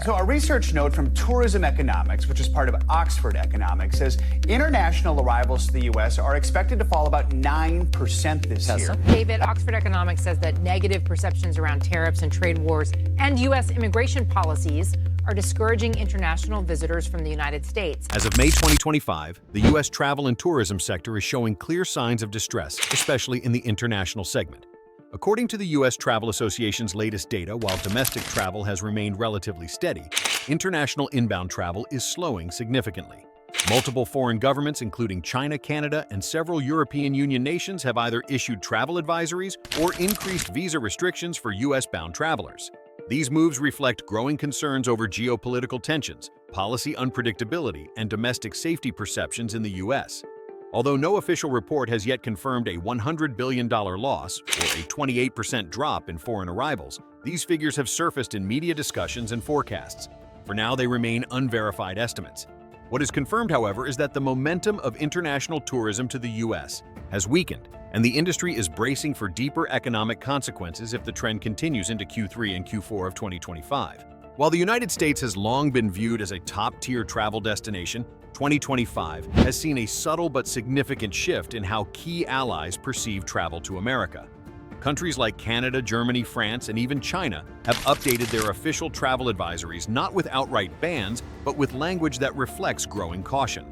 So a research note from Tourism Economics, which is part of Oxford Economics, says international arrivals to the U.S. are expected to fall about 9% this year. David, Oxford Economics says that negative perceptions around tariffs and trade wars and U.S. immigration policies are discouraging international visitors from the United States. As of May 2025, the U.S. travel and tourism sector is showing clear signs of distress, especially in the international segment. According to the U.S. Travel Association's latest data, while domestic travel has remained relatively steady, international inbound travel is slowing significantly. Multiple foreign governments, including China, Canada, and several European Union nations, have either issued travel advisories or increased visa restrictions for U.S.-bound travelers. These moves reflect growing concerns over geopolitical tensions, policy unpredictability, and domestic safety perceptions in the U.S. Although no official report has yet confirmed a $100 billion loss or a 28% drop in foreign arrivals, these figures have surfaced in media discussions and forecasts. For now, they remain unverified estimates. What is confirmed, however, is that the momentum of international tourism to the U.S. has weakened, and the industry is bracing for deeper economic consequences if the trend continues into Q3 and Q4 of 2025. While the United States has long been viewed as a top-tier travel destination, 2025 has seen a subtle but significant shift in how key allies perceive travel to America. Countries like Canada, Germany, France, and even China have updated their official travel advisories not with outright bans, but with language that reflects growing caution.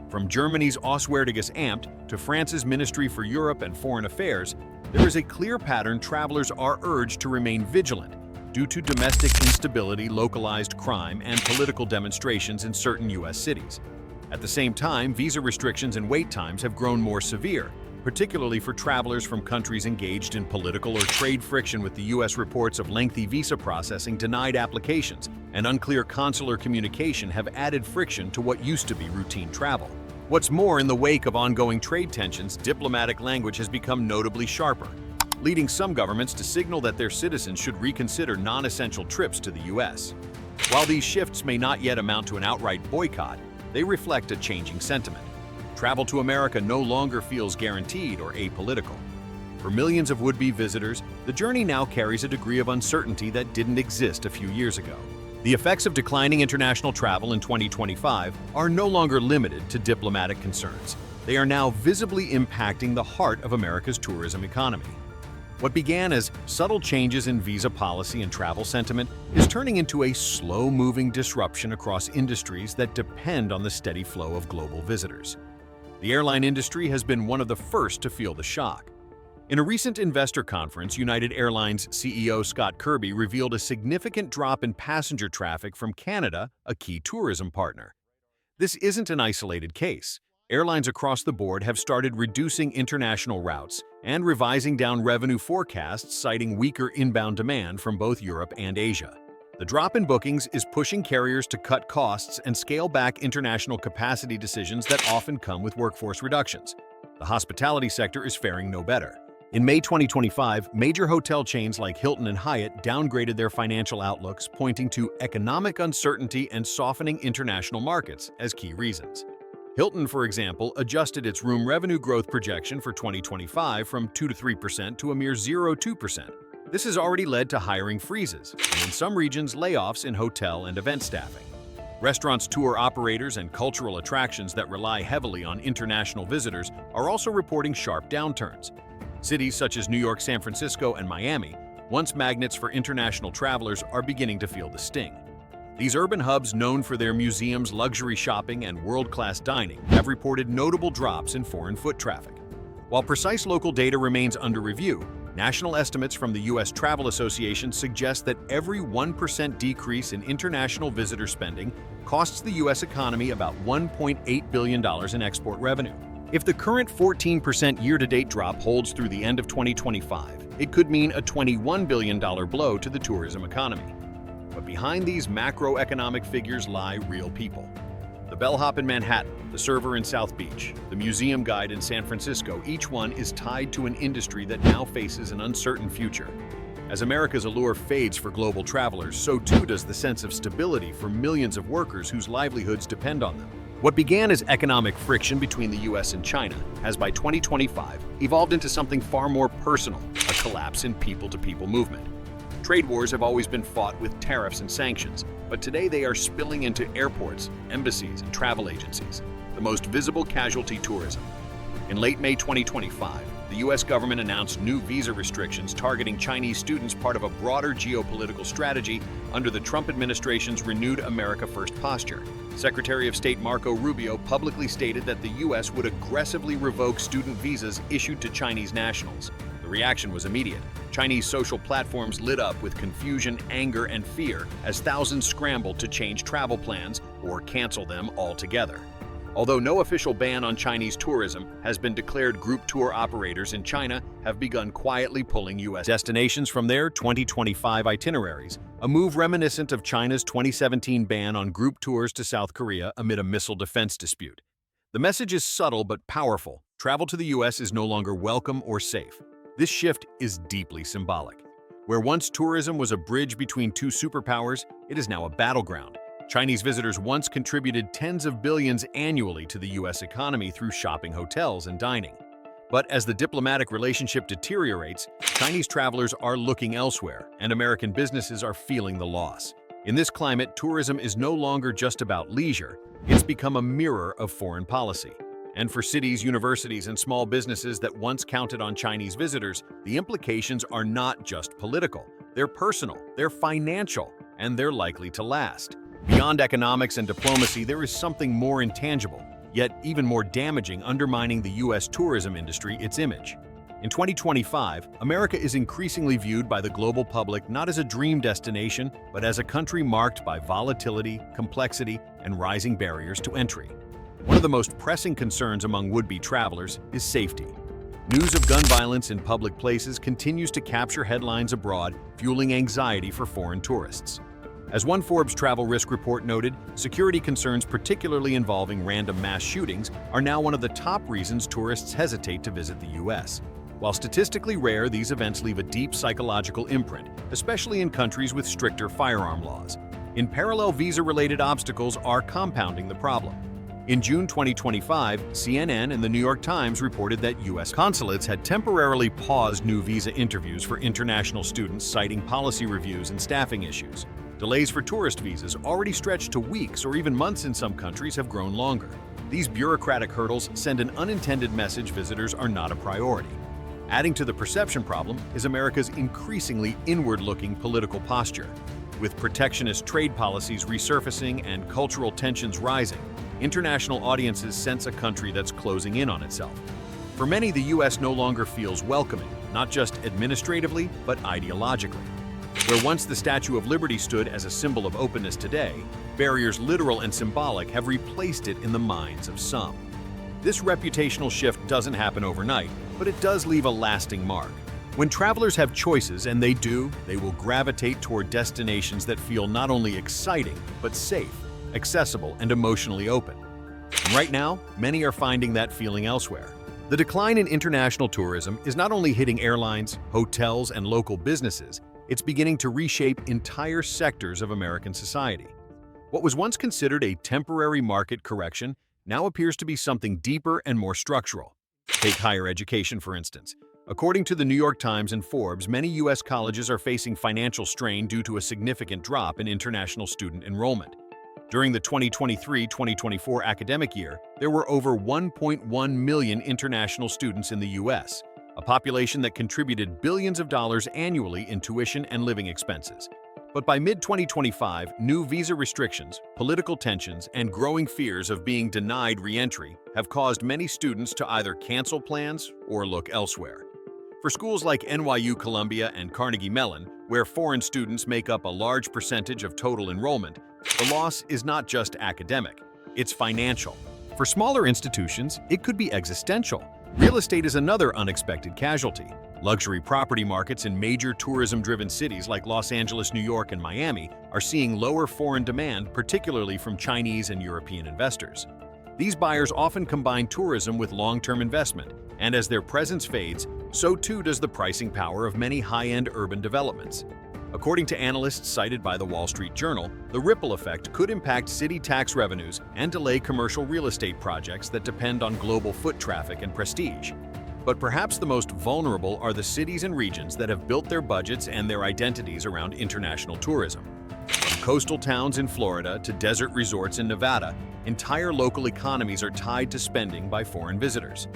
From Germany's Auswärtiges Amt to France's Ministry for Europe and Foreign Affairs, there is a clear pattern travelers are urged to remain vigilant due to domestic instability, localized crime, and political demonstrations in certain U.S. cities. At the same time, visa restrictions and wait times have grown more severe, particularly for travelers from countries engaged in political or trade friction, with the U.S. reports of lengthy visa processing, denied applications, and unclear consular communication have added friction to what used to be routine travel. What's more, in the wake of ongoing trade tensions, diplomatic language has become notably sharper, leading some governments to signal that their citizens should reconsider non-essential trips to the U.S. While these shifts may not yet amount to an outright boycott, they reflect a changing sentiment. Travel to America no longer feels guaranteed or apolitical. For millions of would-be visitors, the journey now carries a degree of uncertainty that didn't exist a few years ago. The effects of declining international travel in 2025 are no longer limited to diplomatic concerns. They are now visibly impacting the heart of America's tourism economy. What began as subtle changes in visa policy and travel sentiment is turning into a slow-moving disruption across industries that depend on the steady flow of global visitors. The airline industry has been one of the first to feel the shock. In a recent investor conference, United Airlines CEO Scott Kirby revealed a significant drop in passenger traffic from Canada, a key tourism partner. This isn't an isolated case. Airlines across the board have started reducing international routes and revising down revenue forecasts, citing weaker inbound demand from both Europe and Asia. The drop in bookings is pushing carriers to cut costs and scale back international capacity decisions that often come with workforce reductions. The hospitality sector is faring no better. In May 2025, major hotel chains like Hilton and Hyatt downgraded their financial outlooks, pointing to economic uncertainty and softening international markets as key reasons. Hilton, for example, adjusted its room revenue growth projection for 2025 from 2 to 3% to a mere 0.2%. This has already led to hiring freezes, and in some regions, layoffs in hotel and event staffing. Restaurants, tour operators, and cultural attractions that rely heavily on international visitors are also reporting sharp downturns. Cities such as New York, San Francisco, and Miami, once magnets for international travelers, are beginning to feel the sting. These urban hubs, known for their museums, luxury shopping, and world-class dining, have reported notable drops in foreign foot traffic. While precise local data remains under review, national estimates from the U.S. Travel Association suggest that every 1% decrease in international visitor spending costs the U.S. economy about $1.8 billion in export revenue. If the current 14% year-to-date drop holds through the end of 2025, it could mean a $21 billion blow to the tourism economy. But behind these macroeconomic figures lie real people. The bellhop in Manhattan, the server in South Beach, the museum guide in San Francisco, each one is tied to an industry that now faces an uncertain future. As America's allure fades for global travelers, so too does the sense of stability for millions of workers whose livelihoods depend on them. What began as economic friction between the U.S. and China has by 2025 evolved into something far more personal, a collapse in people-to-people movement. Trade wars have always been fought with tariffs and sanctions, but today they are spilling into airports, embassies, and travel agencies, the most visible casualty tourism. In late May 2025, the U.S. government announced new visa restrictions targeting Chinese students, part of a broader geopolitical strategy under the Trump administration's renewed America First posture. Secretary of State Marco Rubio publicly stated that the U.S. would aggressively revoke student visas issued to Chinese nationals. The reaction was immediate. Chinese social platforms lit up with confusion, anger, and fear as thousands scrambled to change travel plans or cancel them altogether. Although no official ban on Chinese tourism has been declared, group tour operators in China have begun quietly pulling U.S. destinations from their 2025 itineraries, a move reminiscent of China's 2017 ban on group tours to South Korea amid a missile defense dispute. The message is subtle but powerful. Travel to the U.S. is no longer welcome or safe. This shift is deeply symbolic. Where once tourism was a bridge between two superpowers, it is now a battleground. Chinese visitors once contributed tens of billions annually to the U.S. economy through shopping, hotels, and dining. But as the diplomatic relationship deteriorates, Chinese travelers are looking elsewhere, and American businesses are feeling the loss. In this climate, tourism is no longer just about leisure, it's become a mirror of foreign policy. And for cities, universities, and small businesses that once counted on Chinese visitors, the implications are not just political. They're personal, they're financial, and they're likely to last. Beyond economics and diplomacy, there is something more intangible, yet even more damaging, undermining the U.S. tourism industry: its image. In 2025, America is increasingly viewed by the global public not as a dream destination, but as a country marked by volatility, complexity, and rising barriers to entry. One of the most pressing concerns among would-be travelers is safety. News of gun violence in public places continues to capture headlines abroad, fueling anxiety for foreign tourists. As one Forbes travel risk report noted, security concerns, particularly involving random mass shootings, are now one of the top reasons tourists hesitate to visit the U.S. While statistically rare, these events leave a deep psychological imprint, especially in countries with stricter firearm laws. In parallel, visa-related obstacles are compounding the problem. In June 2025, CNN and the New York Times reported that U.S. consulates had temporarily paused new visa interviews for international students, citing policy reviews and staffing issues. Delays for tourist visas, already stretched to weeks or even months in some countries, have grown longer. These bureaucratic hurdles send an unintended message: visitors are not a priority. Adding to the perception problem is America's increasingly inward-looking political posture. With protectionist trade policies resurfacing and cultural tensions rising, international audiences sense a country that's closing in on itself. For many, the U.S. no longer feels welcoming, not just administratively, but ideologically. Where once the Statue of Liberty stood as a symbol of openness, today, barriers literal and symbolic have replaced it in the minds of some. This reputational shift doesn't happen overnight, but it does leave a lasting mark. When travelers have choices, and they do, they will gravitate toward destinations that feel not only exciting, but safe, accessible, and emotionally open. And right now, many are finding that feeling elsewhere. The decline in international tourism is not only hitting airlines, hotels, and local businesses, it's beginning to reshape entire sectors of American society. What was once considered a temporary market correction now appears to be something deeper and more structural. Take higher education, for instance. According to the New York Times and Forbes, many U.S. colleges are facing financial strain due to a significant drop in international student enrollment. During the 2023-2024 academic year, there were over 1.1 million international students in the U.S., a population that contributed billions of dollars annually in tuition and living expenses. But by mid-2025, new visa restrictions, political tensions, and growing fears of being denied re-entry have caused many students to either cancel plans or look elsewhere. For schools like NYU, Columbia, and Carnegie Mellon, where foreign students make up a large percentage of total enrollment, the loss is not just academic, it's financial. For smaller institutions, it could be existential. Real estate is another unexpected casualty. Luxury property markets in major tourism-driven cities like Los Angeles, New York, and Miami are seeing lower foreign demand, particularly from Chinese and European investors. These buyers often combine tourism with long-term investment, and as their presence fades, so too does the pricing power of many high-end urban developments. According to analysts cited by the Wall Street Journal, the ripple effect could impact city tax revenues and delay commercial real estate projects that depend on global foot traffic and prestige. But perhaps the most vulnerable are the cities and regions that have built their budgets and their identities around international tourism. From coastal towns in Florida to desert resorts in Nevada, entire local economies are tied to spending by foreign visitors.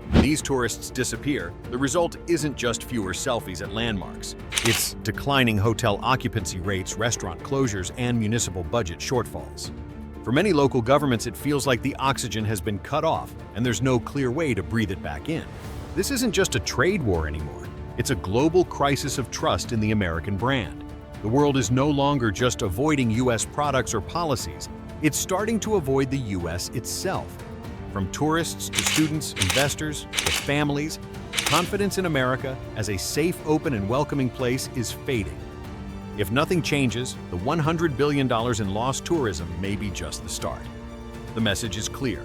When these tourists disappear, the result isn't just fewer selfies at landmarks. It's declining hotel occupancy rates, restaurant closures, and municipal budget shortfalls. For many local governments, it feels like the oxygen has been cut off, and there's no clear way to breathe it back in. This isn't just a trade war anymore. It's a global crisis of trust in the American brand. The world is no longer just avoiding U.S. products or policies. It's starting to avoid the U.S. itself. From tourists to students, investors, to families, confidence in America as a safe, open, and welcoming place is fading. If nothing changes, the $100 billion in lost tourism may be just the start. The message is clear.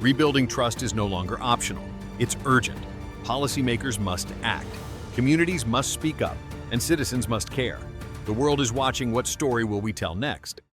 Rebuilding trust is no longer optional. It's urgent. Policymakers must act. Communities must speak up, and citizens must care. The world is watching. What story will we tell next?